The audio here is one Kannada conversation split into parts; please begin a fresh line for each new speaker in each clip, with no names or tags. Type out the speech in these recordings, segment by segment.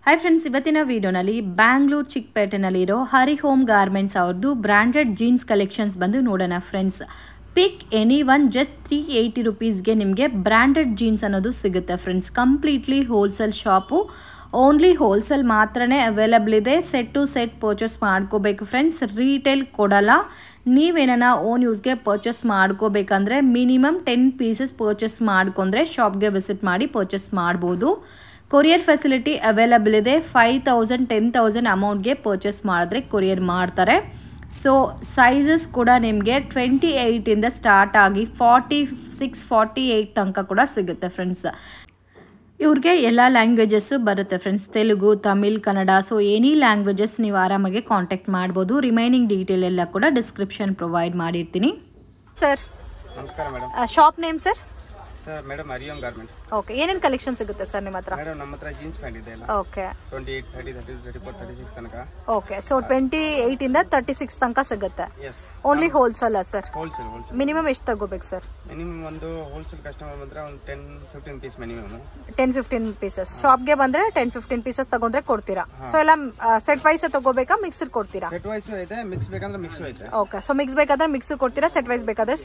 Hi friends, ಇವತ್ತಿನ ವಿಡಿಯೋನಲ್ಲಿ ಬ್ಯಾಂಗ್ಳೂರ್ ಚಿಕ್ಪೇಟೆನಲ್ಲಿರೋ ಹರಿ ಹೋಮ್ ಗಾರ್ಮೆಂಟ್ಸ್ ಅವ್ರದ್ದು ಬ್ರಾಂಡೆಡ್ ಜೀನ್ಸ್ ಕಲೆಕ್ಷನ್ಸ್ ಬಂದು ನೋಡೋಣ friends. Pick any one just 380 rupeesಗೆ ನಿಮಗೆ ಬ್ರಾಂಡೆಡ್ ಜೀನ್ಸ್ ಅನ್ನೋದು ಸಿಗುತ್ತೆ friends. Completely wholesale shop, only wholesale ಮಾತ್ರನೇ ಅವೈಲಬಲ್ ಇದೆ. ಸೆಟ್ ಟು ಸೆಟ್ ಪರ್ಚೇಸ್ ಮಾಡ್ಕೋಬೇಕು ಫ್ರೆಂಡ್ಸ್, ರೀಟೇಲ್ ಕೊಡಲ್ಲ. ನೀವೇನ ಓನ್ ಯೂಸ್ಗೆ ಪರ್ಚೇಸ್ ಮಾಡ್ಕೋಬೇಕಂದ್ರೆ ಮಿನಿಮಮ್ 10 pieces ಪರ್ಚೇಸ್ ಮಾಡ್ಕೊಂಡ್ರೆ ಶಾಪ್ಗೆ ವಿಸಿಟ್ ಮಾಡಿ ಪರ್ಚೇಸ್ ಮಾಡ್ಬೋದು. ಕೊರಿಯರ್ ಫೆಸಿಲಿಟಿ ಅವೈಲಬಲ್ ಇದೆ. 5,000 10,000 ಅಮೌಂಟ್ಗೆ ಪರ್ಚೇಸ್ ಮಾಡಿದ್ರೆ ಕೊರಿಯರ್ ಮಾಡ್ತಾರೆ. ಸೊ ಸೈಜಸ್ ಕೂಡ ನಿಮಗೆ 28ಇಂದ ಸ್ಟಾರ್ಟ್ ಆಗಿ 46 48 ತನಕ ಕೂಡ ಸಿಗುತ್ತೆ ಫ್ರೆಂಡ್ಸ್. ಇವ್ರಿಗೆ ಎಲ್ಲ ಲ್ಯಾಂಗ್ವೇಜಸ್ಸು ಬರುತ್ತೆ friends, Telugu, Tamil, Kannada. So any languages ನೀವು ಆರಾಮಾಗಿ ಕಾಂಟ್ಯಾಕ್ಟ್ ಮಾಡ್ಬೋದು. ರಿಮೈನಿಂಗ್ ಡೀಟೇಲ್ ಎಲ್ಲ ಕೂಡ ಡಿಸ್ಕ್ರಿಪ್ಷನ್ ಪ್ರೊವೈಡ್ ಮಾಡಿರ್ತೀನಿ. ಸರ್
ನಮಸ್ಕಾರ madam.
Shop name sir?
Sir madam Hari home garment.
Okay, ಏನೇನು ಕಲೆಕ್ಷನ್ ಸಿಗುತ್ತೆ ಸರ್ ನಿಮ್ಮ ಹತ್ರ?
ಮೇಡಮ್ ನಮ್ಮ ಹತ್ರ ಜೀನ್ಸ್ ಪ್ಯಾಂಟ್ ಇದೆ.
ಓಕೆ,
28 30 34 36 ತನಕ.
ಓಕೆ, ಸೊ 28 ಇಂದ 36 ತನಕ ಸಿಗುತ್ತೆ.
Yes,
only wholesale sir?
Wholesale.
Minimum ಎಷ್ಟು ತಗೋಬೇಕು ಸರ್?
ಮಿನಿಮಮ್ ಒಂದು ಹೋಲ್ಸೇಲ್ ಕಸ್ಟಮರ್ ಬಂದ್ರೆ ಒಂದು 10-15 ಪೀಸ್ ಮಿನಿಮಮ್.
10-15 ಪೀಸಸ್. ಶಾಪ್ಗೆ ಬಂದ್ರೆ 10-15 ಪೀಸಸ್ ತಗೊಂಡ್ರೆ ಕೊಡ್ತೀರಾ? ಸೊ ಎಲ್ಲ ಸೆಟ್ ವೈಸ್ ತಗೋಬೇಕಾ, ಮಿಕ್ಸ್ಡ್ ಕೊಡ್ತೀರಾ?
ಸೆಟ್ ವೈಸ್ ಇದೆ, ಮಿಕ್ಸ್ ಬೇಕಂದ್ರೆ ಮಿಕ್ಸ್ ಐತೆ.
ಓಕೆ, ಸೊ ಮಿಕ್ಸ್ ಬೇಕಾದ್ರೆ ಮಿಕ್ಸ್ ಕೊಡ್ತೀರಾ, ಸೆಟ್ ವೈಸ್ ಬೇಕಾದ್ರೆ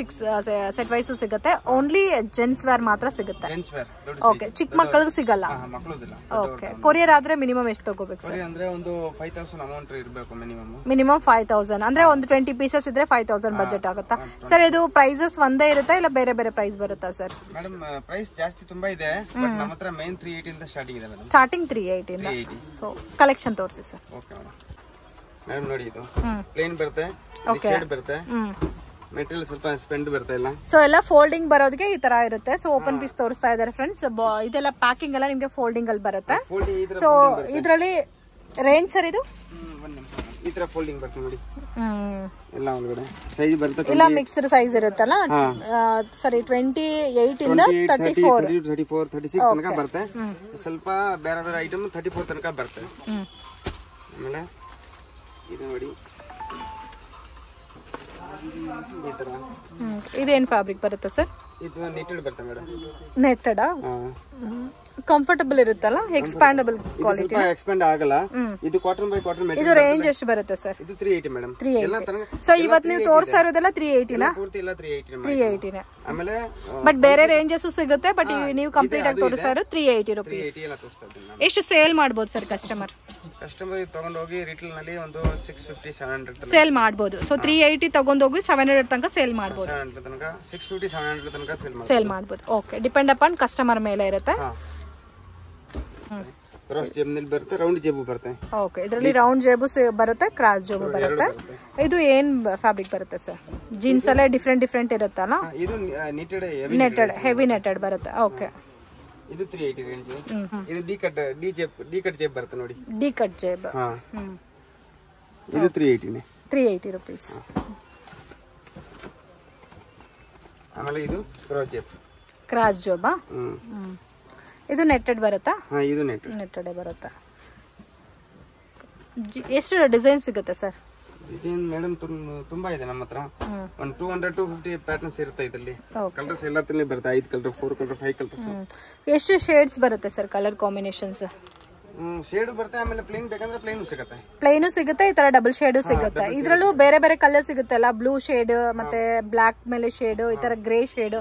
ಸೆಟ್ ವೈಸ್ ಸಿಗುತ್ತೆ. ಓನ್ಲಿ ಜೆಂಟ್ಸ್ ವೇರ್ ಮಾತ್ರ ಸಿಗುತ್ತೆ.
Gents wear.
ಓಕೆ, ಚಿಕ್ಕ ಮಕ್ಕಳಿಗೆ ಸಿಗಲ್ಲ.
ಮಕ್ಕಳದಿಲ್ಲ.
ಓಕೆ, ಕೊರಿಯರ್ ಆದ್ರೆ ಮಿನಿಮಮ್ ಎಷ್ಟು ತಗೋಬೇಕು ಸರ್?
ಕೊರಿಯರ್ ಅಂದ್ರೆ ಒಂದು 5,000 ಅಮೌಂಟ್ ಇರಬೇಕು ಮಿನಿಮಮ್.
ಮಿನಿಮಮ್ 5,000 ಅಂದ್ರೆ ಒಂದು 20 ಪೀಸಸ್ ಇದ್ರೆ 5,000 ಬಜೆಟ್ ಆಗುತ್ತಾ ಸರ್? ಇದು ಪ್ರೈಸಸ್ ಒಂದೇ ಇರುತ್ತಾ ಇಲ್ಲ ಬೇರೆ ಬೇರೆ ಪ್ರೈಸ್ ಬರುತ್ತಾ ಸರ್?
ಮೇಡಮ್ ಪ್ರೈಸ್ ಜಾಸ್ತಿ ತುಂಬಾ ಇದೆ, ಬಟ್ ನಮ್ಮ ಹತ್ರ ಮೇನ್ 380 ಇಂದ ಸ್ಟಾರ್ಟಿಂಗ್ ಇದೆ ಮೇಡಮ್.
ಸ್ಟಾರ್ಟಿಂಗ್ 380 ಇಂದ. ಸೊ ಕಲೆಕ್ಷನ್ ತೋರಿಸಿ ಸರ್.
Okay madam. ಮೇಡಮ್ ನೋಡಿ, ಇದು ಪ್ಲೇನ್ ಬರುತ್ತೆ, ಶೇಡ್ ಬರುತ್ತೆ, ಮೆಟೀರಿಯಲ್ ಸ್ವಲ್ಪ ಸ್ಪೆಂಡ್ ಬರ್ತಾ ಇಲ್ಲ.
ಸೊ ಎಲ್ಲ ಫೋಲ್ಡಿಂಗ್ ಬರೋದಕ್ಕೆ ಈ ತರ ಇರುತ್ತೆ. ಸೊ ಓಪನ್ ಪೀಸ್ ತೋರಿಸ್ತಾ ಇದಾರೆ ಫ್ರೆಂಡ್ಸ್. ಇದೆಲ್ಲ ಪ್ಯಾಕಿಂಗ್ ಎಲ್ಲ ನಿಮಗೆ ಫೋಲ್ಡಿಂಗ್ ಅಲ್ಲಿ ಬರುತ್ತೆ. ಸೊ ಇದರಲ್ಲಿ ರೇಂಜ್ ಸರ್ ಇದು
ಈ ತರ ಫೋಲ್ಡಿಂಗ್ ಬರುತ್ತೆ ನೋಡಿ. ಎಲ್ಲ ಒಳಗಡೆ ಸೈಜ್ ಬರುತ್ತೆ.
ಇಲ್ಲ ಮಿಕ್ಸ್ಡ್ ಸೈಜ್ ಇರುತ್ತಲ್ಲ ಸರಿ. 28 ಇಂದ 34
36 ತನಕ ಬರುತ್ತೆ. ಸ್ವಲ್ಪ ಬೇರೆ ಬೇರೆ ಐಟಮ್ 34 ತನಕ ಬರುತ್ತೆ. ಆಮೇಲೆ ಇದು ನೋಡಿ, ಈ ತರ
ಇದೇನ್ ಫ್ಯಾಬ್ರಿಕ್ ಬರುತ್ತೆ ಸರ್?
ಇದು ನೆಟೆಡ್ ಬರುತ್ತೆ ಮೇಡಮ್.
ನೆಟೆಡ್ ಕಂಫರ್ಟಬಲ್ ಇರುತ್ತಲ್ಲ, ಎಕ್ಸ್ಪ್ಯಾಂಡಬಲ್ ಕ್ವಾಲಿಟಿ.
ಸ್ವಲ್ಪ ಎಕ್ಸ್ಪ್ಯಾಂಡ್ ಆಗಲ್ಲ. ಇದು ಕಾಟನ್ ಬೈ ಕಾಟನ್ ಮೆಟೀರಿಯಲ್.
ಇದು ರೇಂಜ್ ಎಷ್ಟು ಬರುತ್ತೆ ಸರ್?
ಇದು 380 ಮೇಡಮ್. ಎಲ್ಲ ತರ.
ಸೊ ಇವತ್ತು ನೀವು ತೋರಿಸ್ತಾ ಇರೋದೆಲ್ಲ 380 ನಾ?
ಪೂರ್ತಿ ಎಲ್ಲ
380 ನೇ.
ಆಮೇಲೆ
ಬಟ್ ಬೇರೆ ರೇಂಜಸ್ ಸಿಗುತ್ತೆ, ಬಟ್ ನೀವು ಕಂಪ್ಲೀಟ್ ಆಗಿ ತೋರಿಸ್ತಾ ಇರೋದು 380 rupees. ಎಷ್ಟು ಸೇಲ್ ಮಾಡಬಹುದು ಸರ್ ಕಸ್ಟಮರ್
ತಗೊಂಡು ಹೋಗಿ ರಿಟೇಲ್ ನಲ್ಲಿ ಒಂದು 650-700
ಸೇಲ್ ಮಾಡಬಹುದು. ಸೊ 380 ತಗೊಂಡು ಹೋಗಿ 700 ತನಕ ಸೇಲ್ ಮಾಡಬಹುದು.
650-700 ತನಕ
ಸೇಲ್ ಮಾಡಬಹುದು. ಓಕೆ, ಡಿಪೆಂಡ್ ಅಪಾನ್ ಕಸ್ಟಮರ್ ಮೇಲೆ ಇರುತ್ತೆ.
ಕ್ರಾಸ್ ಜೇಬ್ ನಲ್ಲಿ ಬರುತ್ತೆ, ರೌಂಡ್ ಜೇಬು ಬರುತ್ತೆ.
ಓಕೆ, ಇದರಲ್ಲಿ ರೌಂಡ್ ಜೇಬು ಬರುತ್ತೆ, ಕ್ರಾಸ್ ಜೇಬು ಬರುತ್ತೆ. ಇದು ಏನ್ ಫ್ಯಾಬ್ರಿಕ್ ಬರುತ್ತೆ ಸರ್? ಜೀನ್ಸ್ ಎಲ್ಲ ಡಿಫ್ರೆಂಟ್ ಇರುತ್ತಲ್ಲ?
ಇದು ನೆಟೆಡ್
ಹೆವಿ ನೆಟೆಡ್ ಬರುತ್ತೆ. ಓಕೆ,
ಇದು 380 ರೇಂಜ್. ಇದು ಡಿ ಕಟ್ ಜೇಬ್ ಬರುತ್ತೆ ನೋಡಿ.
ಡಿ ಕಟ್ ಜೇಬ್.
ಇದು 380 ನೇ.
380 rupees.
ಆಮೇಲೆ ಇದು
ಕ್ರಾಸ್ ಜೇಬ್. ಇದು ನೆಟೆಡ್ ಬರುತ್ತಾ?
ಇದು ನೆಟೆಡ್
ಬರುತ್ತೆ. ಎಷ್ಟು ಡಿಸೈನ್ ಸಿಗುತ್ತೆ ಸರ್?
ಡಿಸೈನ್ ಮೇಡಮ್ ತುಂಬಾ ಇದೆ ನಮ್ಮ ಹತ್ರ. ಒಂದು 200-250 ಪ್ಯಾಟರ್ನ್ಸ್ ಇರುತ್ತೆ ಇದರಲ್ಲಿ. ಕಲರ್ಸ್ ಎಲ್ಲ ತಿನ್ಲಿ ಬರುತ್ತೆ. 5 ಕಲರ್, 4 ಕಲರ್, 5 ಕಲರ್ಸ್.
ಎಷ್ಟು ಶೇಡ್ಸ್ ಬರುತ್ತೆ ಸರ್? ಕಲರ್ ಕಾಂಬಿನೇಷನ್ಸ್
ಶೇಡ್ ಬರುತ್ತೆ. ಆಮೇಲೆ ಪ್ಲೇನ್ ಬೇಕಂದ್ರೆ ಪ್ಲೇನು ಸಿಗುತ್ತೆ.
ಪ್ಲೇನು ಸಿಗುತ್ತೆ, ಈ ತರ ಡಬಲ್ ಶೇಡು ಸಿಗುತ್ತೆ. ಇದ್ರಲ್ಲೂ ಬೇರೆ ಬೇರೆ ಕಲರ್ ಸಿಗುತ್ತಲ್ಲ, ಬ್ಲೂ ಶೇಡ್ ಮತ್ತೆ ಬ್ಲಾಕ್ ಮೇಲೆ ಶೇಡ್, ಈ ತರ grey shade.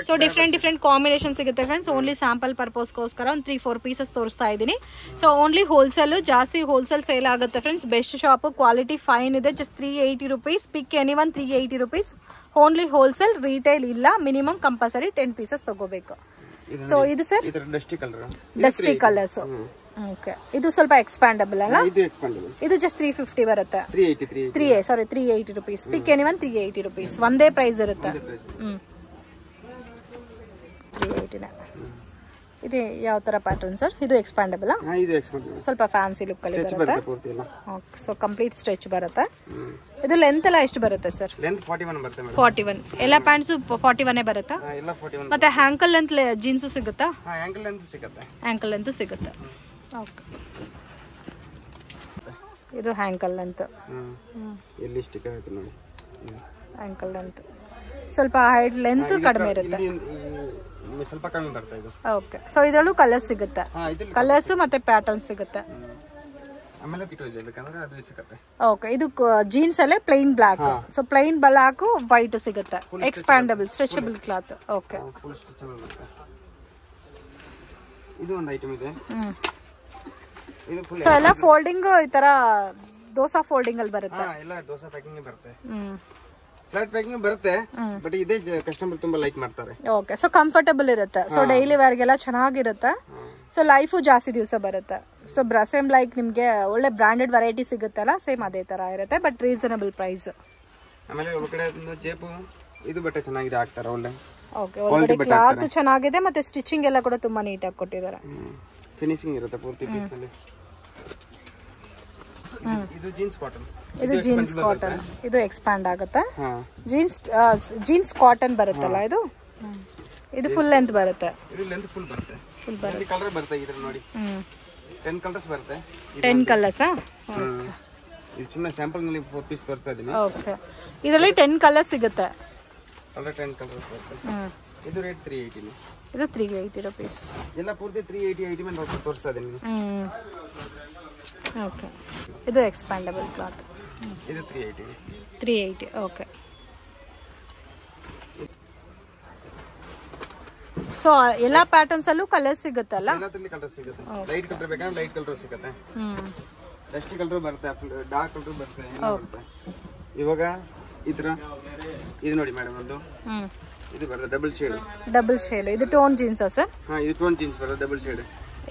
So different combination ಸಿಗುತ್ತೆ ಫ್ರೆಂಡ್ಸ್. ಓನ್ಲಿ ಸ್ಯಾಂಪಲ್ ಪರ್ಪಸ್ಗೋಸ್ಕರ ಒಂದು 3-4 ಪೀಸಸ್ ತೋರಿಸ್ತಾ ಇದ್ದೀನಿ. ಸೊ ಓನ್ಲಿ ಹೋಲ್ಸೇಲ್, ಜಾಸ್ತಿ ಹೋಲ್ಸೇಲ್ ಸೇಲ್ ಆಗುತ್ತೆ friends. Best shop, quality fine ಇದೆ. Just 380 rupees. Pick any one 380 rupees. Only wholesale, retail ಇಲ್ಲ. ಮಿನಿಮಮ್ ಕಂಪಲ್ಸರಿ 10 pieces ತಗೋಬೇಕು. ಸೊ ಇದು ಸರ್ ಡಸ್ಟಿ ಕಲರ್ಸ್. ಓಕೆ, ಇದು ಸ್ವಲ್ಪ ಎಕ್ಸ್ಪ್ಯಾಂಡಬಲ್ ಅಲ್ಲ? ಇದು ಜಸ್ಟ್ 350 ಬರುತ್ತೆ. 380 rupees. Pick any one 380 rupees. ಒಂದೇ ಪ್ರೈಸ್ ಇರುತ್ತೆ. 380 ನೇ. ಇದು ಯಾವ ತರ ಪ್ಯಾಟರ್ನ್ ಸರ್? ಇದು ಎಕ್ಸ್ಪ್ಯಾಂಡಬಲ್? ಸ್ವಲ್ಪ ಫ್ಯಾನ್ಸಿ ಲುಕ್ ಅಲ್ಲಿ ಬರುತ್ತೆ. ಸೊ ಕಂಪ್ಲೀಟ್ ಸ್ಟ್ರೆಚ್ ಬರುತ್ತೆ. ಇದು ಲೆಂತ್ ಎಲ್ಲ ಎಷ್ಟು ಬರುತ್ತೆ ಸರ್? 41. ಎಲ್ಲ ಪ್ಯಾಂಟ್ಸ್ 41 ಬರುತ್ತಾ? ಮತ್ತೆ ಹ್ಯಾಂಕಲ್ ಲೆಂತ್ ಜೀನ್ಸ್ ಸಿಗುತ್ತಾ? ಹ್ಯಾಂಕಲ್ ಲೆಂತ್ ಸಿಗುತ್ತೆ. ಓಕೆ, ಇದು ಹ್ಯಾಂಕಲ್ ಲೆಂತ್. ಹ್ಯಾಂಕಲ್ ಲೆಂತ್ ಸ್ವಲ್ಪ ಹೈಟ್ ಲೆಂತ್ ಕಡಿಮೆ ಇರುತ್ತೆ.
ಸ್ವಲ್ಪ ಕಮ್ಮಿ ಬರುತ್ತೆ ಇದು.
ಓಕೆ, ಸೊ ಇದರಲ್ಲೂ ಕಲರ್ಸ್ ಸಿಗುತ್ತೆ. ಕಲರ್ಸ್ ಮತ್ತೆ ಪ್ಯಾಟರ್ನ್ ಸಿಗುತ್ತೆ.
ಆಮೇಲೆ ಪಿಟೋ ಇದೆ ಬೇಕಂದ್ರೆ ಅದು ಸಿಗುತ್ತೆ.
ಓಕೆ, ಇದು ಜೀನ್ಸ್ ಅಲ್ಲೇ plain black. So plain black white ಸಿಗುತ್ತೆ. Expandable stretchable cloth. Okay,
full stretchable ಬರುತ್ತೆ. ಇದು ಒಂದು ಐಟಮ್ ಇದೆ. ಇದು ಫುಲ್
ಸೊ ಎಲ್ಲ ಫೋಲ್ಡಿಂಗ್ ಈ ತರ ದೋಸಾ ಫೋಲ್ಡಿಂಗ್ ಅಲ್ಲಿ ಬರುತ್ತೆ.
ಎಲ್ಲ ದೋಸಾ ಪ್ಯಾಕಿಂಗ್ ಬರುತ್ತೆ. ಫ್ಲಾಟ್ ಪ್ಯಾಕಿಂಗ್ ಬರುತ್ತೆ, ಬಟ್ ಇದೇ ಕಸ್ಟಮರ್ ತುಂಬಾ ಲೈಕ್ ಮಾಡ್ತಾರೆ.
ಓಕೆ, ಸೊ ಕಂಫರ್ಟಬಲ್ ಇರುತ್ತೆ. ಸೊ ಡೈಲಿ ವೇರ್ಗೆಲ್ಲ ಚೆನ್ನಾಗಿರುತ್ತೆ. ಸೊ ಲೈಫು ಜಾಸ್ತಿ ದಿವಸ ಬರುತ್ತೆ. ಸೊ ಸೇಮ್ ಲೈಕ್ ನಿಮಗೆ ಒಳ್ಳೆ ಬ್ರಾಂಡೆಡ್ ವೆರೈಟಿ ಸಿಗುತ್ತಲ್ಲ, ಸೇಮ್ ಅದೇ ತರ ಇರುತ್ತೆ, ಬಟ್ ರೀಸನಬಲ್ ಪ್ರೈಸ್.
ಆಮೇಲೆ ಒಳಗಡೆ ಜೇಬು ಇದು ಬಟ್ಟೆ ಚೆನ್ನಾಗಿದೆ ಹಾಕ್ತಾರೆ ಒಳ್ಳೆ.
ಓಕೆ, ಒಳಗಡೆ ಕ್ಲಾತ್ ಚೆನ್ನಾಗಿದೆ, ಮತ್ತೆ ಸ್ಟಿಚಿಂಗ್ ಎಲ್ಲ ಕೂಡ ತುಂಬಾ ನೀಟಾಗಿ ಕೊಟ್ಟಿದ್ದಾರೆ.
ಫಿನಿಶಿಂಗ್ ಇರುತ್ತೆ ಪೂರ್ತಿ ಪೀಸ್ ನಲ್ಲಿ. ಇದು ಜೀನ್ಸ್ ಕಾಟನ್.
ಇದು ಜೀನ್ಸ್ ಕಾಟನ್. ಇದು ಎಕ್ಸ್ಪ್ಯಾಂಡ್ ಆಗುತ್ತೆ. ಜೀನ್ಸ್ ಕಾಟನ್ ಬರುತ್ತಲ್ಲ ಇದು. ಇದು ಫುಲ್ ಲೆಂತ್ ಬರುತ್ತೆ.
ಇದು ಲೆಂತ್ ಫುಲ್ ಬರುತ್ತೆ. ಫುಲ್ ಬರುತ್ತೆ. ಕಲರ್ ಬರುತ್ತೆ ಇದರ ನೋಡಿ. 10 ಕಲರ್ಸ್ ಬರುತ್ತೆ.
10 ಕಲರ್ಸ್.
ಇದು ಸುಮ್ಮನೆ ಸ್ಯಾಂಪಲ್ ನಲ್ಲಿ 4 ಪೀಸ್ ತೋರಿಸ್ತಾ ಇದೀನಿ.
ಓಕೆ, ಇದರಲ್ಲಿ 10 ಕಲರ್ಸ್ ಸಿಗುತ್ತೆ.
ಕಲರ್ 10 ಕಲರ್ಸ್ ಬರುತ್ತೆ. ಇದು ರೇಟ್ 380.
ಇದು 380 ರೂಪೀಸ್.
ಎಲ್ಲ ಪೂರ್ತಿ 380 ಮೇಲೆ ತೋರಿಸ್ತಾ ಇದೀನಿ.
ಓಕೆ, ಇದು ಎಕ್ಸ್ಪ್ಯಾಂಡಬಲ್ ಕ್ಲಾತ್.
ಇದು 380.
380. ಓಕೆ, ಸೊ ಎಲ್ಲ ಪ್ಯಾಟರ್ನ್ಸ್ ಅಲ್ಲೂ ಕಲರ್ ಸಿಗುತ್ತಲ್ಲ?
ಎಲ್ಲದರಲ್ಲಿ ಕಲರ್ ಸಿಗುತ್ತೆ. ಲೈಟ್ ಕಲರ್ ಬೇಕಂದ್ರೆ ಲೈಟ್ ಕಲರ್ ಸಿಗುತ್ತೆ. ಡಸ್ಟ್ ಕಲರ್ ಬರುತ್ತೆ, ಡಾರ್ಕ್ ಕಲರ್ ಬರುತ್ತೆ, ಎಲ್ಲ ಬರುತ್ತೆ. ಇವಾಗ ಇದ್ರ ಇದು ನೋಡಿ ಮೇಡಮ್, ಒಂದು ಇದು ಬರುತ್ತೆ ಡಬಲ್ ಶೇಡ್.
Double shade. ಇದು ಟೋನ್ ಜೀನ್ಸ್ ಸರ್?
ಹಾ, ಇದು ಟೋನ್ ಜೀನ್ಸ್ ಬರುತ್ತೆ ಡಬಲ್ ಶೇಡ್.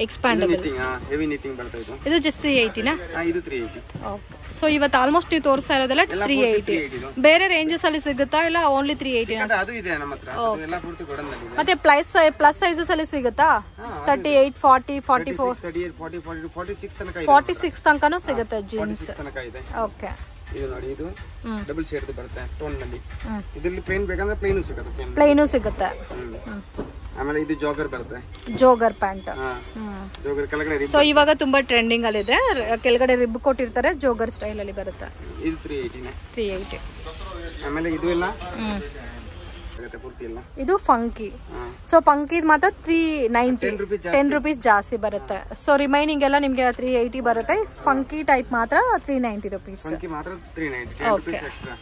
ಎಕ್ಸ್ಪ್ಯಾಂಡಬಲ್
ಹೆವಿ ನೀಟಿಂಗ್ ಬರುತ್ತೆ ಇದು.
ಇದು ಜಸ್ಟ್ 380 ನಾ?
ಇದು 380.
ಓಕೆ, ಸೊ ಇವತ್ತು ಆಲ್ಮೋಸ್ಟ್ ನೀವು ತೋರಿಸ್ತಾ ಇರೋದೆಲ್ಲ 380. ಬೇರೆ ರೇಂಜಸ್ ಅಲ್ಲಿ ಸಿಗುತ್ತಾ ಇಲ್ಲ ಓನ್ಲಿ 380?
ಅದು ಇದೆ ನಮ್ಮ ಹತ್ರ, ಎಲ್ಲ ಪೂರ್ತಿ ಕೊಡೋದಲ್ಲಿ ಇದೆ.
ಮತ್ತೆ ಪ್ಲಸ್ ಸೈಜಸ್ ಅಲ್ಲಿ ಸಿಗುತ್ತಾ? 38, 40, 44,
38, 40, 42, 46 ತನಕ ಇದೆ.
46 ತನಕನೂ ಸಿಗುತ್ತೆ ಜೀನ್ಸ್.
ತನಕ ಇದೆ.
ಓಕೆ,
ಇದು ನೋಡಿ, ಇದು ಡಬಲ್ ಶೇಡ್ ಬರುತ್ತೆ ಟೋನ್ ನಲ್ಲಿ. ಇದರಲ್ಲಿ ಪ್ಲೇನ್ ಬೇಕಂದ್ರೆ ಪ್ಲೇನು ಸಿಗುತ್ತೆ, ಸೇಮ್
ಪ್ಲೇನು ಸಿಗುತ್ತೆ.
ಆಮೇಲೆ ಇದು ಜಾಗರ್ ಬರುತ್ತೆ,
ಜೋಗರ್ ಪ್ಯಾಂಟ್.
ಜೋಗರ್ ಕೆಳಗಡೆ ರಿಬ್.
ಸೊ ಇವಾಗ ತುಂಬಾ ಟ್ರೆಂಡಿಂಗ್ ಅಲ್ಲಿ ಇದೆ. ಕೆಳಗಡೆ ರಿಬ್ ಕೊಟ್ಟಿರ್ತಾರೆ, ಜೋಗರ್ ಸ್ಟೈಲ್ ಅಲ್ಲಿ ಬರುತ್ತೆ.
ಇದು 380.
380.
ಆಮೇಲೆ ಇದು ಎಲ್ಲ ಪೂರ್ತಿ ಎಲ್ಲ
ಇದು ಫಂಕಿ. ಸೊ ಫಂಕಿ ಮಾತ್ರ 390. 10 ರೂಪೀಸ್ ಜಾಸ್ತಿ ಬರುತ್ತೆ. ಸೊ ರಿಮೈನಿಂಗ್ ಎಲ್ಲ ನಿಮ್ಗೆ 380 ಬರುತ್ತೆ. ಫಂಕಿ ಟೈಪ್ ಮಾತ್ರ 390 ರೂಪೀಸ್.
ಫಂಕಿ ಮಾತ್ರ 390. 10 ರೂಪೀಸ್ ಎಕ್ಸ್ಟ್ರಾ.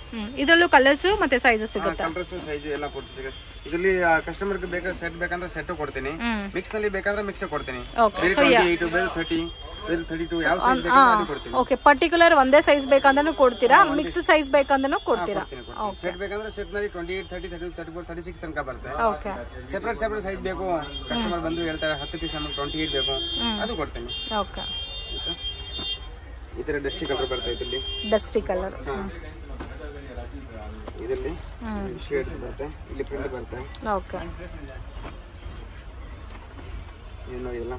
ಇದರಲ್ಲೂ ಕಲರ್ಸ್ ಮತ್ತೆ ಸೈಜಸ್ ಸಿಗುತ್ತೆ.
ಕಲರ್ಸ್ ಸೈಜ್ ಎಲ್ಲ ಪೂರ್ತಿ ಸಿಗುತ್ತೆ. ಇದರಲ್ಲಿ ಕಸ್ಟಮರ್ ಗೆ ಬೇಕಾದ್ರೆ ಸೆಟ್ ಬೇಕಂದ್ರೆ ಸೆಟ್ ಕೊಡ್ತೀನಿ, ಮಿಕ್ಸ್ ನಲ್ಲಿ ಬೇಕಾದ್ರೆ ಮಿಕ್ಸ್ ಕೊಡ್ತೀನಿ. ಬೇರೆ 28, ಬೇರೆ 30, ಬೇರೆ 32 ಯಾವ ಸೈಜ್ ಬೇಕಾದ್ರೆ ಅದು ಕೊಡ್ತೀನಿ.
ಓಕೆ, ಪರ್ಟಿಕ್ಯುಲರ್ ಒಂದೇ ಸೈಜ್ ಬೇಕಂದ್ರೂ ಕೊಡ್ತೀರಾ, ಮಿಕ್ಸ್ ಸೈಜ್ ಬೇಕಂದ್ರೂ ಕೊಡ್ತೀರಾ?
ಸೆಟ್ ಬೇಕಂದ್ರೆ ಸೆಟ್ ನಲ್ಲಿ 28, 30, 32, 34, 36 ತನಕ ಬರುತ್ತೆ.
ಓಕೆ,
ಸೆಪರೇಟ್ ಸೈಜ್ ಬೇಕು ಕಸ್ಟಮರ್ ಬಂದು ಹೇಳ್ತಾರೆ 10 ಪೀಸ್ ನಮಗೆ 28 ಬೇಕು, ಅದು ಕೊಡ್ತೀನಿ.
ಓಕೆ,
ಈ ತರ ಡಸ್ಟಿ ಕಲರ್ ಬರುತ್ತೆ ಇದರಲ್ಲಿ.
Dusty colour.
ಇದರಲ್ಲಿ ಶೇಡ್ ಬರುತ್ತೆ, ಇಲ್ಲಿ ಪ್ರಿಂಟ್ ಬರುತ್ತೆ.
ಓಕೆ,
ಏನು ಇಲ್ಲ,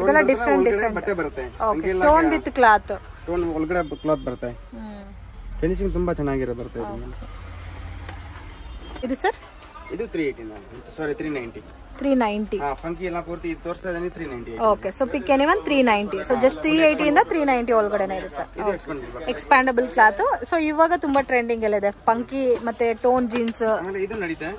ಇದೆಲ್ಲ ಡಿಫರೆಂಟ್
ಬಟ್ಟೆ ಬರುತ್ತೆ.
Okay, tone with cloth.
Tone ಒಳಗಡೆ ಕ್ಲಾತ್ ಬರುತ್ತೆ. ಫಿನಿಶಿಂಗ್ ತುಂಬಾ ಚೆನ್ನಾಗಿರೋ ಬರುತ್ತೆ
ಇದು ಸರ್?
ಇದು 380. ಸಾರಿ 390.
390.
ಫಂಕಿ ಎಲ್ಲ ಪೂರ್ತಿ ತೋರಿಸ್ತಾ ಇದ್ದೀನಿ 390.
ಓಕೆ, ಸೊ ಪಿಕ್ ಎನಿವನ್ 390. ಸೊ ಜಸ್ಟ್ 380 ಇಂದ 390 ಒಳಗಡೆನೇ ಇರುತ್ತೆ. Expandable cloth. ಸೊ ಇವಾಗ ತುಂಬಾ ಟ್ರೆಂಡಿಂಗ್ ಎಲ್ಲ ಇದೆ ಫಂಕಿ ಮತ್ತೆ ಟೋನ್ ಜೀನ್ಸ್.
ಆಮೇಲೆ ಇದು ನಡೀತೆ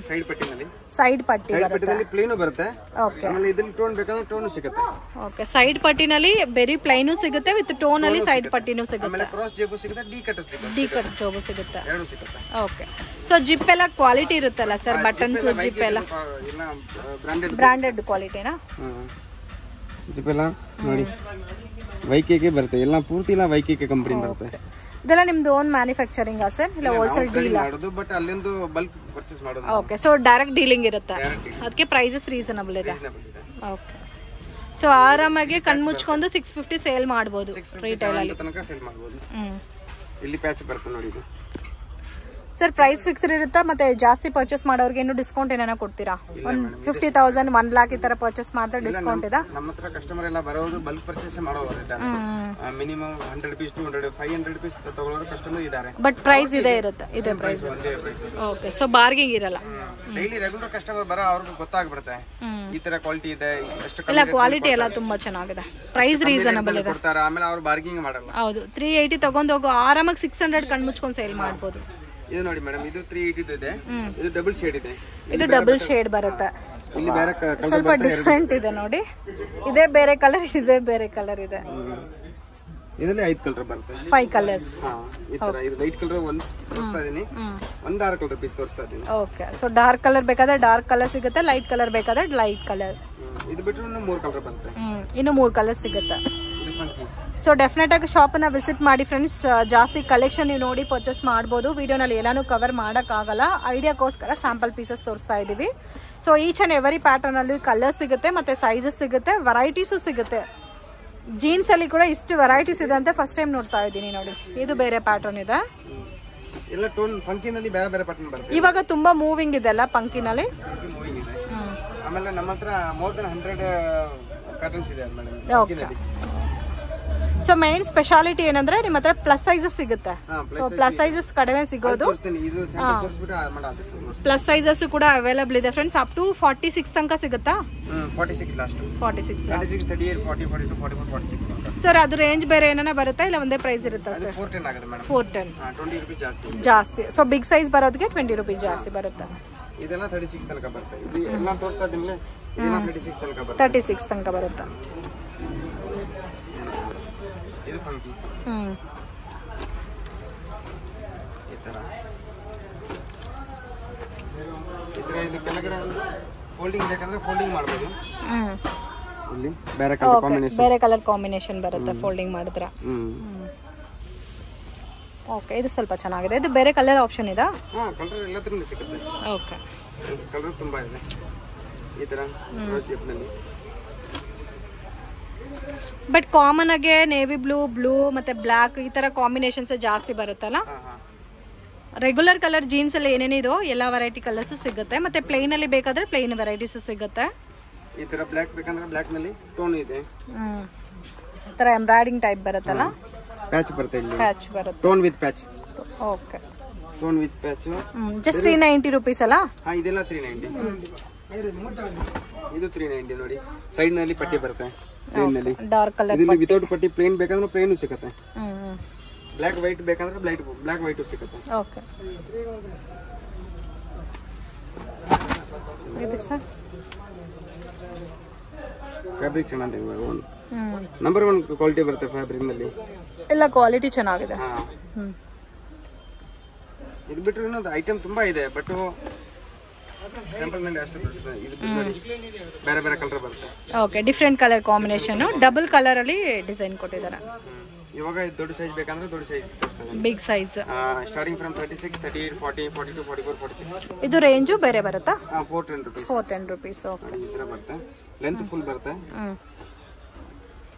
ಸೈಡ್ ಪಟ್ಟಿನಲ್ಲಿ.
ಸೈಡ್ ಪಟ್ಟಿ ಬರುತ್ತೆ,
ಪ್ಲೇನು ಬರುತ್ತೆ.
ಓಕೆ,
ಆಮೇಲೆ ಇದರಲ್ಲಿ ಟೋನ್ ಬೇಕಂದ್ರೆ ಟೋನ್ ಸಿಗುತ್ತೆ.
ಓಕೆ, ಸೈಡ್ ಪಟ್ಟಿನಲ್ಲಿ ಬೆರಿ ಪ್ಲೈನು ಸಿಗುತ್ತೆ, ವಿತ್ ಟೋನ್ ಅಲ್ಲಿ ಸೈಡ್ ಪಟ್ಟಿನೂ ಸಿಗುತ್ತೆ.
ಆಮೇಲೆ ಕ್ರಾಸ್ ಜೇಬು ಸಿಗುತ್ತೆ, ಡಿ ಕಟ್ ಸಿಗುತ್ತೆ.
ಡಿ ಕಟ್ ಜೋಬು ಸಿಗುತ್ತೆ.
ಎರಡು ಸಿಗುತ್ತೆ.
ಓಕೆ, ಸೊ ಜಿಪ್ ಎಲ್ಲ ಕ್ವಾಲಿಟಿ ಇರುತ್ತಲ್ಲ ಸರ್? ಬಟನ್ಸ್ ಜಿಪ್ ಎಲ್ಲ ಬ್ರಾಂಡೆಡ್ ಕ್ವಾಲಿಟಿನಾ?
ಜಿಪ್ ಎಲ್ಲ ನೋಡಿ ವೈಕೆಗೆ ಬರುತ್ತೆ, ಎಲ್ಲ ಪೂರ್ತಿ ಎಲ್ಲ ವೈಕೆಗೆ ಕಂಪನಿ ಬರುತ್ತೆ.
ಇದೆಲ್ಲ ನಿಮ್ದು ಓನ್ ಮ್ಯಾನುಫ್ಯಾಕ್ಚರಿಂಗ್ ಸರ್ ಇಲ್ಲ ಹೋಲ್ಸೇಲ್ ಡೀಲ್?
ಬಟ್ ಅಲ್ಲಿಂದ ಬಲ್ಕ್ ಪರ್ಚೇಸ್ ಮಾಡೋದು.
ಓಕೆ, ಸೊ ಡೈರೆಕ್ಟ್ ಡೀಲಿಂಗ್ ಇರುತ್ತೆ, ಅದಕ್ಕೆ ಪ್ರೈಸಸ್ ರೀಸನಬಲ್ ಇದೆ. ಓಕೆ, ಸೊ ಆರಾಮಾಗಿ ಕಣ್ಣು ಮುಚ್ಕೊಂಡು 650 ಸೇಲ್ ಮಾಡಬಹುದು ರಿಟೇಲ್ ಅಲ್ಲಿ.
ತನಕ ಸೇಲ್ ಮಾಡಬಹುದು. ಇಲ್ಲಿ ಪ್ಯಾಚ್ ಬರುತ್ತೆ ನೋಡಿ ಇದು.
ಸರ್ ಪ್ರೈಸ್ ಫಿಕ್ಸ್ಡ್ ಇರುತ್ತಾ? ಮತ್ತೆ ಜಾಸ್ತಿ ಪರ್ಚೇಸ್ ಮಾಡೋರಿಗೆ ಏನು ಡಿಸ್ಕೌಂಟ್ ಏನಾನ ಕೊಡ್ತೀರಾ? ಒಂದು 50,000 1 lakh ಈ ತರ ಪರ್ಚೇಸ್ ಮಾಡಿದ್ರೆ ಡಿಸ್ಕೌಂಟ್ ಇದೆ?
ನಮ್ಮ ಹತ್ರ ಕಸ್ಟಮರ್ ಎಲ್ಲ ಬರೋರು ಬಲ್ಕ್ ಪರ್ಚೇಸ್ ಮಾಡೋರು ಇದ್ದಾರೆ. ಮಿನಿಮಮ್ 100 rupees 200 500 rupees ತಗೊಳ್ಳೋರು ಕಸ್ಟಮರ್ ಇದ್ದಾರೆ.
ಬಟ್ ಪ್ರೈಸ್ ಇದೆ ಇರುತ್ತೆ, ಇದೆ ಪ್ರೈಸ್. ಓಕೆ, ಸೊ ಬಾರ್ಗಿಂಗ್ ಇರಲ್ಲ.
ಡೈಲಿ ರೆಗ್ಯುಲರ್ ಕಸ್ಟಮರ್ ಬರೋ ಅವ್ರಿಗೆ ಗೊತ್ತಾಗ್ಬಿಡುತ್ತೆ ಈ ತರ ಕ್ವಾಲಿಟಿ ಇದೆ, ಎಷ್ಟು
ಇಲ್ಲ ಕ್ವಾಲಿಟಿ ಎಲ್ಲ ತುಂಬಾ ಚೆನ್ನಾಗಿದೆ, ಪ್ರೈಸ್ ರೀಸನಬಲ್ ಇದೆ.
ಕೊಡ್ತಾರೆ, ಆಮೇಲೆ ಅವ್ರು ಬಾರ್ಗಿಂಗ್ ಮಾಡಲ್ಲ.
ಹೌದು, 380 ತಗೊಂಡು ಹೋಗೋ ಆರಾಮಾಗಿ 600 ಕಣ್ಣು ಮುಚ್ಕೊಂಡು ಸೇಲ್ ಮಾಡಬಹುದು.
ಇದು ನೋಡಿ ಮೇಡಮ್, ಇದು 380 ಇದೆ. ಇದು ಡಬಲ್ ಶೇಡ್ ಇದೆ.
ಇದು ಡಬಲ್ ಶೇಡ್ ಬರುತ್ತೆ.
ಇಲ್ಲಿ ಬೇರೆ
ಸ್ವಲ್ಪ ಡಿಫ್ರೆಂಟ್ ಇದೆ ನೋಡಿ, ಇದೇ ಬೇರೆ ಕಲರ್, ಇದೇ ಬೇರೆ ಕಲರ್ ಇದೆ.
ಇದರಲ್ಲಿ 5 ಕಲರ್ ಬರುತ್ತೆ,
5 ಕಲರ್ಸ್.
ಈ ತರ ಇದು ಲೈಟ್ ಕಲರ್ ಒಂದು ತೋರಿಸ್ತಾ ಇದೀನಿ, ಒಂದು ಡಾರ್ಕ್ ಕಲರ್ ಪೀಸ್ ತೋರಿಸ್ತಾ ಇದೀನಿ.
ಓಕೆ, ಸೊ ಡಾರ್ಕ್ ಕಲರ್ ಬೇಕಾದ್ರೆ ಡಾರ್ಕ್ ಕಲರ್ ಸಿಗುತ್ತೆ, ಲೈಟ್ ಕಲರ್ ಬೇಕಾದ್ರೆ ಲೈಟ್ ಕಲರ್.
ಇದು ಬಿಟ್ಟರೆ ಇನ್ನು 3 ಕಲರ್ ಬರುತ್ತೆ.
ಇನ್ನು 3 ಕಲರ್ ಸಿಗುತ್ತೆ. ಸೊ ಡೆಫಿನೆಟ್ ಆಗಿ ಶಾಪನ್ನ ವಿಸಿಟ್ ಮಾಡಿ ಫ್ರೆಂಡ್ಸ್. ಜಾಸ್ತಿ ಕಲೆಕ್ಷನ್ ನೀವು ನೋಡಿ ಪರ್ಚೇಸ್ ಮಾಡ್ಬೋದು. ವಿಡಿಯೋನಲ್ಲಿ ಎಲ್ಲಾನು ಕವರ್ ಮಾಡೋಕ್ಕಾಗಲ್ಲ, ಐಡಿಯಾಗೋಸ್ಕರ ಸ್ಯಾಂಪಲ್ ಪೀಸಸ್ ತೋರಿಸ್ತಾ ಇದ್ದೀವಿ. ಸೊ ಈಚ್ ಆ್ಯಂಡ್ ಎವರಿ ಪ್ಯಾಟರ್ನಲ್ಲಿ ಕಲರ್ ಸಿಗುತ್ತೆ ಮತ್ತು ಸೈಜಸ್ ಸಿಗುತ್ತೆ, ವೆರೈಟೀಸು ಸಿಗುತ್ತೆ. ಜೀನ್ಸಲ್ಲಿ ಕೂಡ ಇಷ್ಟು ವೆರೈಟೀಸ್ ಇದೆ ಅಂತ ಫಸ್ಟ್ ಟೈಮ್ ನೋಡ್ತಾ ಇದ್ದೀನಿ ನೋಡಿ. ಇದು ಬೇರೆ ಪ್ಯಾಟರ್ನ್ ಇದೆ,
ಎಲ್ಲ ಟೋನ್ ಫಂಕಿನಲ್ಲಿ ಬೇರೆ ಬೇರೆ ಪ್ಯಾಟರ್ನ್ ಬರುತ್ತೆ.
ಇವಾಗ ತುಂಬಾ ಮೂವಿಂಗ್ ಇದೆ ಅಲ್ಲ ಪಂಕಿನಲ್ಲಿ.
ಆಮೇಲೆ ನಮ್ಮ ಹತ್ರ ಮೋರ್ ದನ್ 100 ಪ್ಯಾಟರ್ನ್ಸ್ ಇದೆ madam.
Okay, so main speciality ಏನಂದ್ರೆ ನಿಮ್ಮ ಹತ್ರ ಪ್ಲಸ್ ಸೈಜಸ್ ಸಿಗುತ್ತೆ. ಸೊ ಪ್ಲಸ್ ಸೈಜಸ್ ಕಡಿಮೆ ಸಿಗೋದು, ಪ್ಲಸ್ ಸೈಜಸ್ ಕೂಡ ಅವೈಲಬಲ್ ಇದೆ ಫ್ರೆಂಡ್ಸ್. ಅಪ್ ಟು 46 ತನಕ ಸಿಗುತ್ತಾ?
46 ಲಾಸ್ಟ್.
46
36 38 40 42 44 46
ಸರ್. ಅದು ರೇಂಜ್ ಬೇರೆ ಏನಾನ ಬರುತ್ತಾ ಇಲ್ಲ ಒಂದೇ ಪ್ರೈಸ್ ಇರುತ್ತಾ ಸರ್?
410 ಆಗುತ್ತೆ ಮೇಡಮ್.
410,
20 ರೂಪಾಯಿ
ಜಾಸ್ತಿ. ಸೊ ಬಿಗ್ ಸೈಜ್ ಬರೋದಕ್ಕೆ 20 ರೂಪಾಯಿ ಜಾಸ್ತಿ ಬರುತ್ತೆ.
ಇದೆಲ್ಲ 36 ತನಕ ಬರುತ್ತೆ. ಇದು ಎಲ್ಲ ತೋರಿಸ್ತಾ ಇದ್ದೀನಿ, ಇದೆಲ್ಲ 36 ತನಕ ಬರುತ್ತೆ.
36 ತನಕ ಬರುತ್ತೆ.
ಇದು ಫಂಕಿ. ಈ ತರ ಇದು ಕೆಳಗಡೆ ಫೋಲ್ಡಿಂಗ್ ಬೇಕಂದ್ರೆ ಫೋಲ್ಡಿಂಗ್ ಮಾಡಬಹುದು. ಇಲ್ಲಿ ಬೇರೆ ಕಲರ್ ಕಾಂಬಿನೇಷನ್,
ಬೇರೆ ಕಲರ್ ಕಾಂಬಿನೇಷನ್ ಬರುತ್ತೆ ಫೋಲ್ಡಿಂಗ್ ಮಾಡಿದ್ರೆ. ಓಕೆ, ಇದು ಸ್ವಲ್ಪ ಚೆನ್ನಾಗಿದೆ. ಇದು ಬೇರೆ ಕಲರ್ ಆಪ್ಷನ್ ಇದೆ?
ಕಲರ್ ಎಲ್ಲದರಲ್ಲೂ ಸಿಗುತ್ತೆ.
ಓಕೆ,
ಕಲರ್ ತುಂಬಾ ಇದೆ. ಈ ತರ ರೋಜ್ ನಲ್ಲಿ
ಬಟ್ ಕಾಮನ್ ಆಗಿ ನೇವಿ ಬ್ಲೂ ಮತ್ತೆ ಬ್ಲಾಕ್ ಈ ತರ ಕಾಂಬಿನೇಷನ್ಸ್ ಜಾಸ್ತಿ ಬರುತ್ತಲ್ಲ. ರೆಗ್ಯುಲರ್ ಕಲರ್ ಜೀನ್ಸ್ ಅಲ್ಲಿ ಏನೇನಿದೋ ಎಲ್ಲ ವೆರೈಟಿ ಕಲರ್ಸ್ ಸಿಗುತ್ತೆ, ಮತ್ತೆ ಪ್ಲೇನ್ ಅಲ್ಲಿ ಬೇಕಾದ್ರೆ ಪ್ಲೇನ್ ವೆರೈಟೀಸ್ ಸಿಗುತ್ತೆ.
ಈ ತರ ಬ್ಲಾಕ್ ಬೇಕಂದ್ರೆ ಬ್ಲಾಕ್ ನಲ್ಲಿ ಟೋನ್ ಇದೆ.
ಈ ತರ ಎಂಬ್ರಾಯ್ಡಿಂಗ್ ಟೈಪ್ ಬರುತ್ತಲ್ಲ,
ಪ್ಯಾಚ್ ಬರುತ್ತೆ. ಇಲ್ಲಿ
ಪ್ಯಾಚ್ ಬರುತ್ತೆ,
tone with patch.
Okay,
tone with patch.
Just 390 rupees ಅಲ್ಲ?
ಇದೆಲ್ಲ 390. ಇದು 390 ನೋಡಿ. ಸೈಡ್ ನಲ್ಲಿ ಪಟ್ಟಿ ಬರುತ್ತೆ ಪ್ಲೇನ್ ನಲ್ಲಿ,
ಡಾರ್ಕ್ ಕಲರ್.
ಇದರಲ್ಲಿ ವಿತೌಟ್ ಪಟ್ಟಿ ಪ್ಲೇನ್ ಬೇಕಂದ್ರೆ ಪ್ಲೇನ್ ಸಿಗುತ್ತೆ. ಬ್ಲಾಕ್ ವೈಟ್ ಬೇಕಂದ್ರೆ ಬ್ಲಾಕ್ ವೈಟ್ ಸಿಗುತ್ತೆ.
ಓಕೆ, ಇದು ಸರ್
ಫ್ಯಾಬ್ರಿಕ್ ಚೆನ್ನಾಗಿದೆ. ನಂಬರ್ 1 ಕ್ವಾಲಿಟಿ ಬರುತ್ತೆ ಫ್ಯಾಬ್ರಿಕ್ ನಲ್ಲಿ,
ಎಲ್ಲ ಕ್ವಾಲಿಟಿ ಚೆನ್ನಾಗಿದೆ.
ಇದು ಬಿಟ್ಟರೆ ಇನ್ನೊಂದು ಐಟಮ್ ತುಂಬಾ ಇದೆ, ಬಟ್ ಸ್ಯಾಂಪಲ್ ನಲ್ಲಿ ಅಷ್ಟು ಇದು ಬೇರೆ ಬೇರೆ ಕಲರ್ ಬರುತ್ತೆ.
Okay, different colour combination, double colour ಅಲ್ಲಿ ಡಿಸೈನ್ ಕೊಟ್ಟಿದ್ದಾರೆ.
ಇವಾಗ ದೊಡ್ಡ ಸೈಜ್ ಬೇಕಂದ್ರೆ ದೊಡ್ಡ size,
big size
starting from 36 38 40 42 44 46.
ಇದು ರೇಂಜು ಬೇರೆ ಬರುತ್ತಾ?
410 ರೂಪೀಸ್.
410 ರೂಪೀಸ್. ಓಕೆ,
ಈ ತರ ಬರುತ್ತೆ. ಲೆಂತ್ ಫುಲ್ ಬರುತ್ತೆ.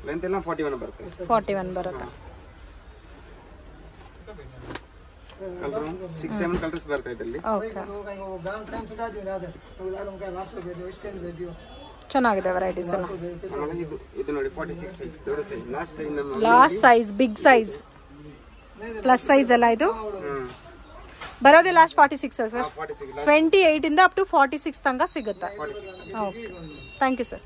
ಲೆಂತ್ ಎಲ್ಲ 41 ಬರುತ್ತೆ.
41 ಬರುತ್ತೆ.
ಕಲರ್ 6-7 ಕಲರ್ಸ್ ಬರುತ್ತೆ ಇದರಲ್ಲಿ.
ಓಕೆ, ಚೆನ್ನಾಗಿದೆ ವೆರೈಟೀಸ್ ಎಲ್ಲ.
ಇದು ನೋಡಿ 46 ಸೈಜ್, ದೊಡ್ಡ size.
Last size big size plus size ಅಲ್ಲ ಇದು ಬರೋದೇ ಲಾಸ್ಟ್ 46 ಸರ್. 28 ಇಂದ ಅಪ್ ಟು 46 ತನಕ ಸಿಗುತ್ತೆ. Okay, thank you sir.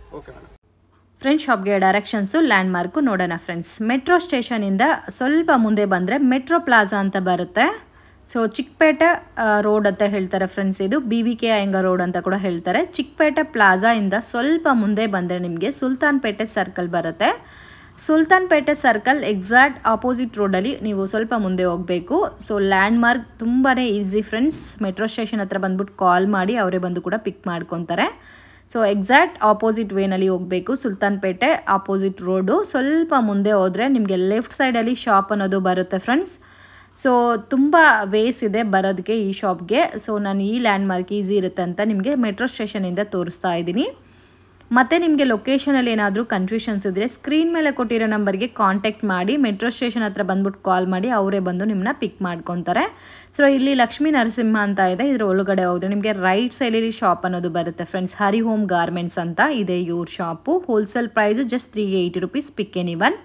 Friends, ಶಾಪ್ಗೆ ಡೈರೆಕ್ಷನ್ಸು ಲ್ಯಾಂಡ್ ಮಾರ್ಕು ನೋಡೋಣ ಫ್ರೆಂಡ್ಸ್. ಮೆಟ್ರೋ ಸ್ಟೇಷನಿಂದ ಸ್ವಲ್ಪ ಮುಂದೆ ಬಂದರೆ ಮೆಟ್ರೋ ಪ್ಲಾಜಾ ಅಂತ ಬರುತ್ತೆ. ಸೊ ಚಿಕ್ಕಪೇಟೆ ರೋಡ್ ಅಂತ ಹೇಳ್ತಾರೆ ಫ್ರೆಂಡ್ಸ್. ಇದು BVK ಅಯ್ಯಂಗಾರ್ ರೋಡ್ ಅಂತ ಕೂಡ ಹೇಳ್ತಾರೆ. ಚಿಕ್ಕಪೇಟೆ ಪ್ಲಾಜಾಯಿಂದ ಸ್ವಲ್ಪ ಮುಂದೆ ಬಂದರೆ ನಿಮಗೆ ಸುಲ್ತಾನ್ಪೇಟೆ ಸರ್ಕಲ್ ಬರುತ್ತೆ. ಸುಲ್ತಾನ್ಪೇಟೆ ಸರ್ಕಲ್ ಎಕ್ಸಾಕ್ಟ್ ಆಪೋಸಿಟ್ ರೋಡಲ್ಲಿ ನೀವು ಸ್ವಲ್ಪ ಮುಂದೆ ಹೋಗಬೇಕು. ಸೊ ಲ್ಯಾಂಡ್ ಮಾರ್ಕ್ ತುಂಬಾ ಈಸಿ ಫ್ರೆಂಡ್ಸ್. ಮೆಟ್ರೋ ಸ್ಟೇಷನ್ ಹತ್ರ ಬಂದ್ಬಿಟ್ಟು ಕಾಲ್ ಮಾಡಿ ಅವರೇ ಬಂದು ಕೂಡ ಪಿಕ್ ಮಾಡ್ಕೊತಾರೆ. ಸೊ ಎಕ್ಸಾಕ್ಟ್ ಆಪೋಸಿಟ್ ವೇನಲ್ಲಿ ಹೋಗಬೇಕು. Sultanpete opposite road. ಸ್ವಲ್ಪ ಮುಂದೆ ಹೋದರೆ ನಿಮಗೆ ಲೆಫ್ಟ್ ಸೈಡಲ್ಲಿ ಶಾಪ್ ಅನ್ನೋದು ಬರುತ್ತೆ ಫ್ರೆಂಡ್ಸ್. ಸೊ ತುಂಬ ವೇಸ್ ಇದೆ ಬರೋದಕ್ಕೆ ಈ ಶಾಪ್ಗೆ. ಸೊ ನಾನು ಈ ಲ್ಯಾಂಡ್ ಮಾರ್ಕ್ ಈಸಿ ಇರುತ್ತೆ ಅಂತ ನಿಮಗೆ ಮೆಟ್ರೋ ಸ್ಟೇಷನಿಂದ ತೋರಿಸ್ತಾ ಇದ್ದೀನಿ. ಮತ್ತು ನಿಮಗೆ ಲೊಕೇಶನಲ್ಲಿ ಏನಾದರೂ ಕನ್ಫ್ಯೂಷನ್ಸ್ ಇದ್ದರೆ ಸ್ಕ್ರೀನ್ ಮೇಲೆ ಕೊಟ್ಟಿರೋ ನಂಬರ್ಗೆ ಕಾಂಟ್ಯಾಕ್ಟ್ ಮಾಡಿ. ಮೆಟ್ರೋ ಸ್ಟೇಷನ್ ಹತ್ರ ಬಂದ್ಬಿಟ್ಟು ಕಾಲ್ ಮಾಡಿ ಅವರೇ ಬಂದು ನಿಮ್ಮನ್ನ ಪಿಕ್ ಮಾಡ್ಕೊತಾರೆ. ಸೊ ಇಲ್ಲಿ ಲಕ್ಷ್ಮೀ ನರಸಿಂಹ ಅಂತ ಇದೆ. ಇದ್ರ ಒಳಗಡೆ ಹೋದರೆ ನಿಮಗೆ ರೈಟ್ ಸೈಡಲ್ಲಿ ಶಾಪ್ ಅನ್ನೋದು ಬರುತ್ತೆ ಫ್ರೆಂಡ್ಸ್. ಹರಿ ಹೋಮ್ ಗಾರ್ಮೆಂಟ್ಸ್ ಅಂತ ಇದೆ ಇವ್ರ shop. Wholesale price just 380 rupees. ಪಿಕ್ ಎನಿ ಒನ್.